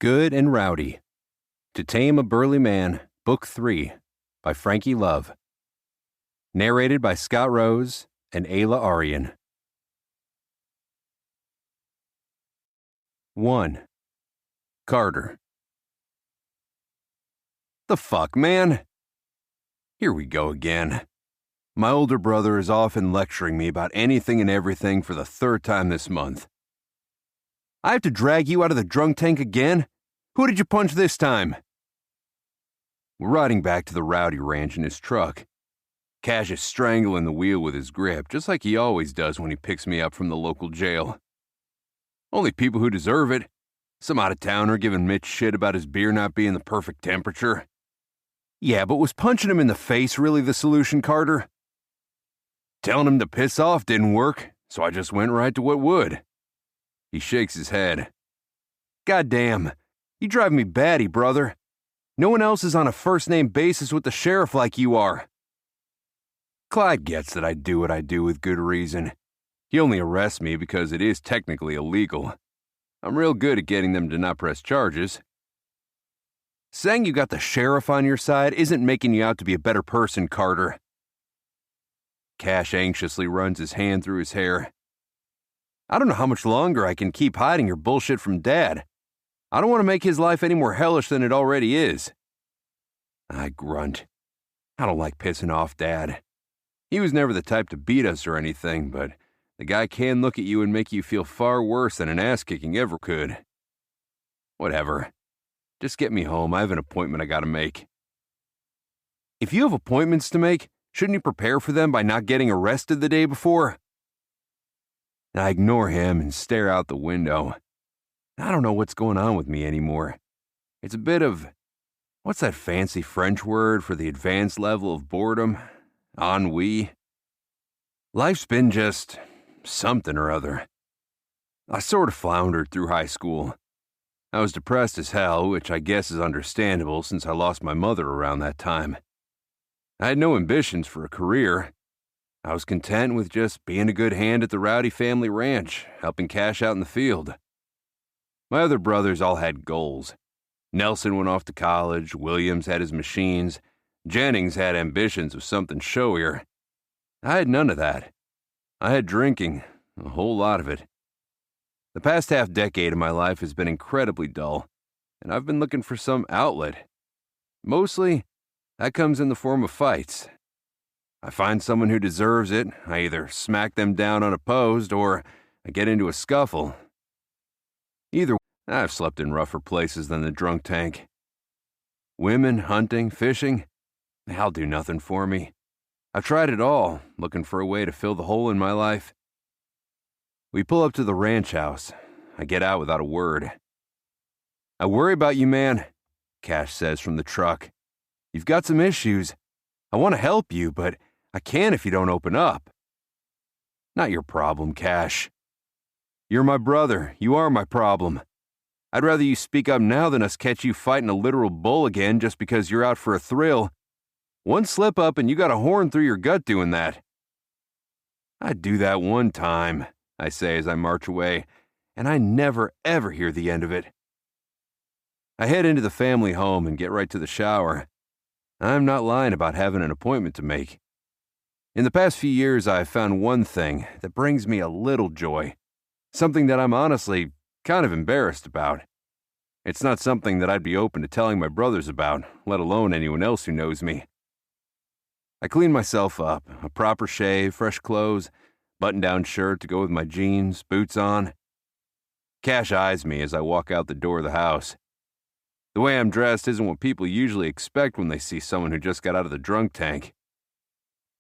Good and Rowdy. To Tame a Burly Man, Book 3, by Frankie Love. Narrated by Scott Rose and Ayla Arian. 1. Carter. The fuck, man? Here we go again. My older brother is often lecturing me about anything and everything for the third time this month. I have to drag you out of the drunk tank again? Who did you punch this time? We're riding back to the Rowdy ranch in his truck. Cash is strangling the wheel with his grip, just like he always does when he picks me up from the local jail. Only people who deserve it. Some out-of-towner giving Mitch shit about his beer not being the perfect temperature. Yeah, but was punching him in the face really the solution, Carter? Telling him to piss off didn't work, so I just went right to what would. He shakes his head. Goddamn, you drive me batty, brother. No one else is on a first-name basis with the sheriff like you are. Clyde gets that I do what I do with good reason. He only arrests me because it is technically illegal. I'm real good at getting them to not press charges. Saying you got the sheriff on your side isn't making you out to be a better person, Carter. Cash anxiously runs his hand through his hair. I don't know how much longer I can keep hiding your bullshit from Dad. I don't want to make his life any more hellish than it already is. I grunt. I don't like pissing off Dad. He was never the type to beat us or anything, but the guy can look at you and make you feel far worse than an ass-kicking ever could. Whatever. Just get me home. I have an appointment I gotta make. If you have appointments to make, shouldn't you prepare for them by not getting arrested the day before? I ignore him and stare out the window. I don't know what's going on with me anymore. It's a bit of, what's that fancy French word for the advanced level of boredom? Ennui? Life's been just something or other. I sort of floundered through high school. I was depressed as hell, which I guess is understandable since I lost my mother around that time. I had no ambitions for a career. I was content with just being a good hand at the Rowdy family ranch, helping Cash out in the field. My other brothers all had goals. Nelson went off to college, Williams had his machines, Jennings had ambitions of something showier. I had none of that. I had drinking, a whole lot of it. The past half-decade of my life has been incredibly dull, and I've been looking for some outlet. Mostly, that comes in the form of fights. I find someone who deserves it, I either smack them down unopposed, or I get into a scuffle. Either way, I've slept in rougher places than the drunk tank. Women, hunting, fishing, they'll do nothing for me. I've tried it all, looking for a way to fill the hole in my life. We pull up to the ranch house. I get out without a word. I worry about you, man, Cash says from the truck. You've got some issues. I want to help you, but I can't if you don't open up. Not your problem, Cash. You're my brother. You are my problem. I'd rather you speak up now than us catch you fighting a literal bull again just because you're out for a thrill. One slip up and you got a horn through your gut doing that. I'd do that one time, I say as I march away, and I never ever hear the end of it. I head into the family home and get right to the shower. I'm not lying about having an appointment to make. In the past few years, I've found one thing that brings me a little joy. Something that I'm honestly kind of embarrassed about. It's not something that I'd be open to telling my brothers about, let alone anyone else who knows me. I clean myself up, a proper shave, fresh clothes, button-down shirt to go with my jeans, boots on. Cash eyes me as I walk out the door of the house. The way I'm dressed isn't what people usually expect when they see someone who just got out of the drunk tank.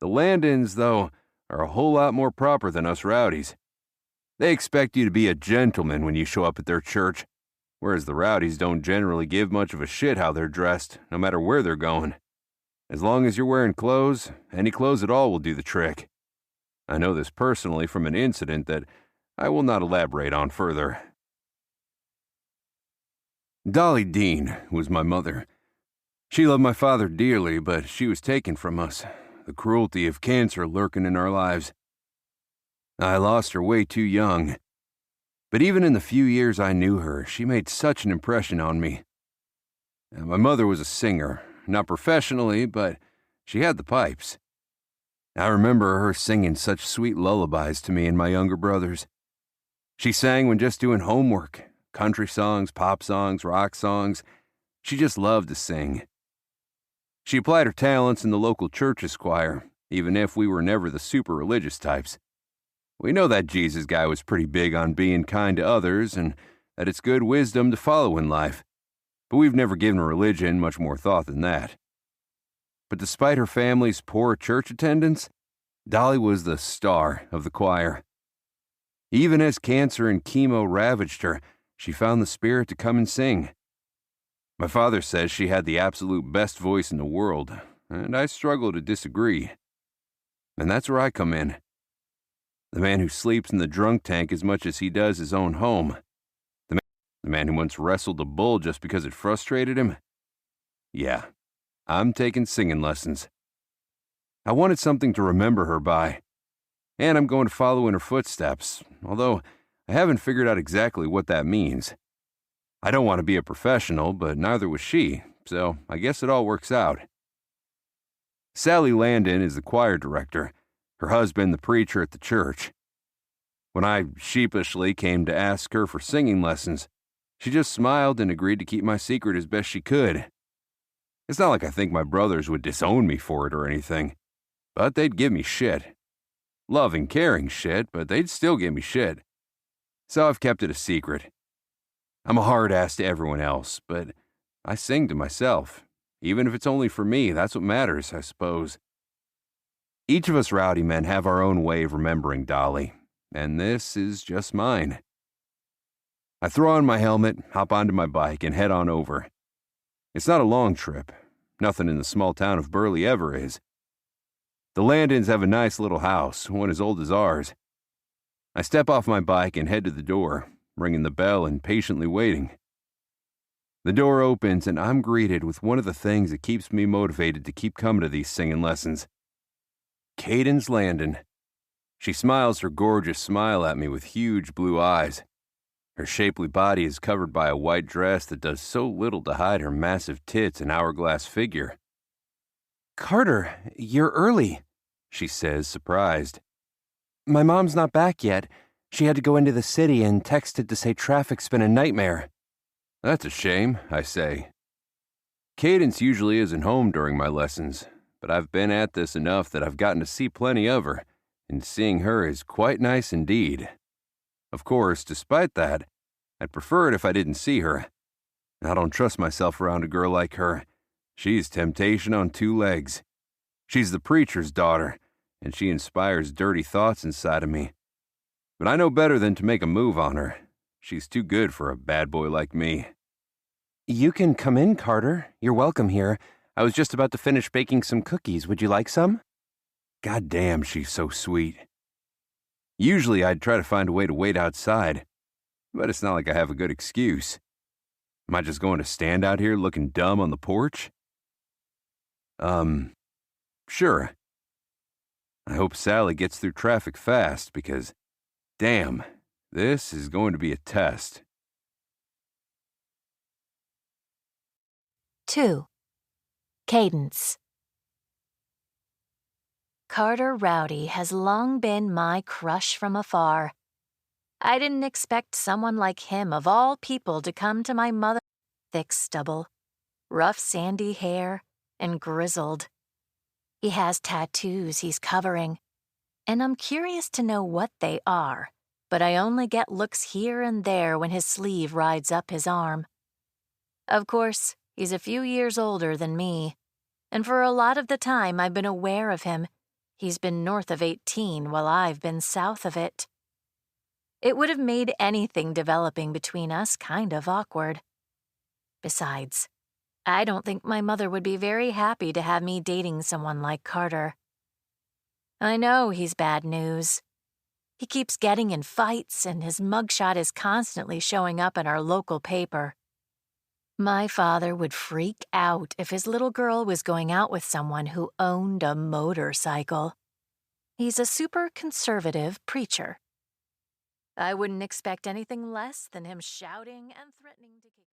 The Landons, though, are a whole lot more proper than us rowdies. They expect you to be a gentleman when you show up at their church, whereas the rowdies don't generally give much of a shit how they're dressed, no matter where they're going. As long as you're wearing clothes, any clothes at all will do the trick. I know this personally from an incident that I will not elaborate on further. Dolly Dean was my mother. She loved my father dearly, but she was taken from us, the cruelty of cancer lurking in our lives. I lost her way too young. But even in the few years I knew her, she made such an impression on me. My mother was a singer, not professionally, but she had the pipes. I remember her singing such sweet lullabies to me and my younger brothers. She sang when just doing homework, country songs, pop songs, rock songs. She just loved to sing. She applied her talents in the local church's choir, even if we were never the super religious types. We know that Jesus guy was pretty big on being kind to others and that it's good wisdom to follow in life, but we've never given religion much more thought than that. But despite her family's poor church attendance, Dolly was the star of the choir. Even as cancer and chemo ravaged her, she found the spirit to come and sing. My father says she had the absolute best voice in the world, and I struggle to disagree. And that's where I come in. The man who sleeps in the drunk tank as much as he does his own home. The man who once wrestled a bull just because it frustrated him. Yeah, I'm taking singing lessons. I wanted something to remember her by, and I'm going to follow in her footsteps, although I haven't figured out exactly what that means. I don't want to be a professional, but neither was she, so I guess it all works out. Sally Landon is the choir director, her husband the preacher at the church. When I sheepishly came to ask her for singing lessons, she just smiled and agreed to keep my secret as best she could. It's not like I think my brothers would disown me for it or anything, but they'd give me shit. Loving, caring shit, but they'd still give me shit. So I've kept it a secret. I'm a hard ass to everyone else, but I sing to myself. Even if it's only for me, that's what matters, I suppose. Each of us rowdy men have our own way of remembering Dolly, and this is just mine. I throw on my helmet, hop onto my bike, and head on over. It's not a long trip. Nothing in the small town of Burly ever is. The Landons have a nice little house, one as old as ours. I step off my bike and head to the door, ringing the bell and patiently waiting. The door opens and I'm greeted with one of the things that keeps me motivated to keep coming to these singing lessons. Cadence Landon. She smiles her gorgeous smile at me with huge blue eyes. Her shapely body is covered by a white dress that does so little to hide her massive tits and hourglass figure. "Carter, you're early," she says, surprised. "My mom's not back yet. She had to go into the city and texted to say traffic's been a nightmare." That's a shame, I say. Cadence usually isn't home during my lessons, but I've been at this enough that I've gotten to see plenty of her, and seeing her is quite nice indeed. Of course, despite that, I'd prefer it if I didn't see her. I don't trust myself around a girl like her. She's temptation on two legs. She's the preacher's daughter, and she inspires dirty thoughts inside of me. But I know better than to make a move on her. She's too good for a bad boy like me. "You can come in, Carter. You're welcome here. I was just about to finish baking some cookies. Would you like some?" God damn, she's so sweet. Usually I'd try to find a way to wait outside, but it's not like I have a good excuse. Am I just going to stand out here looking dumb on the porch? Sure. I hope Sally gets through traffic fast because, damn, this is going to be a test. 2. Cadence. Carter Rowdy has long been my crush from afar. I didn't expect someone like him of all people to come to my mother. Thick stubble, rough sandy hair, and grizzled. He has tattoos he's covering, and I'm curious to know what they are, but I only get looks here and there when his sleeve rides up his arm. Of course, he's a few years older than me, and for a lot of the time I've been aware of him, he's been north of 18 while I've been south of it. It would have made anything developing between us kind of awkward. Besides, I don't think my mother would be very happy to have me dating someone like Carter. I know he's bad news. He keeps getting in fights, and his mugshot is constantly showing up in our local paper. My father would freak out if his little girl was going out with someone who owned a motorcycle. He's a super conservative preacher. I wouldn't expect anything less than him shouting and threatening to kick.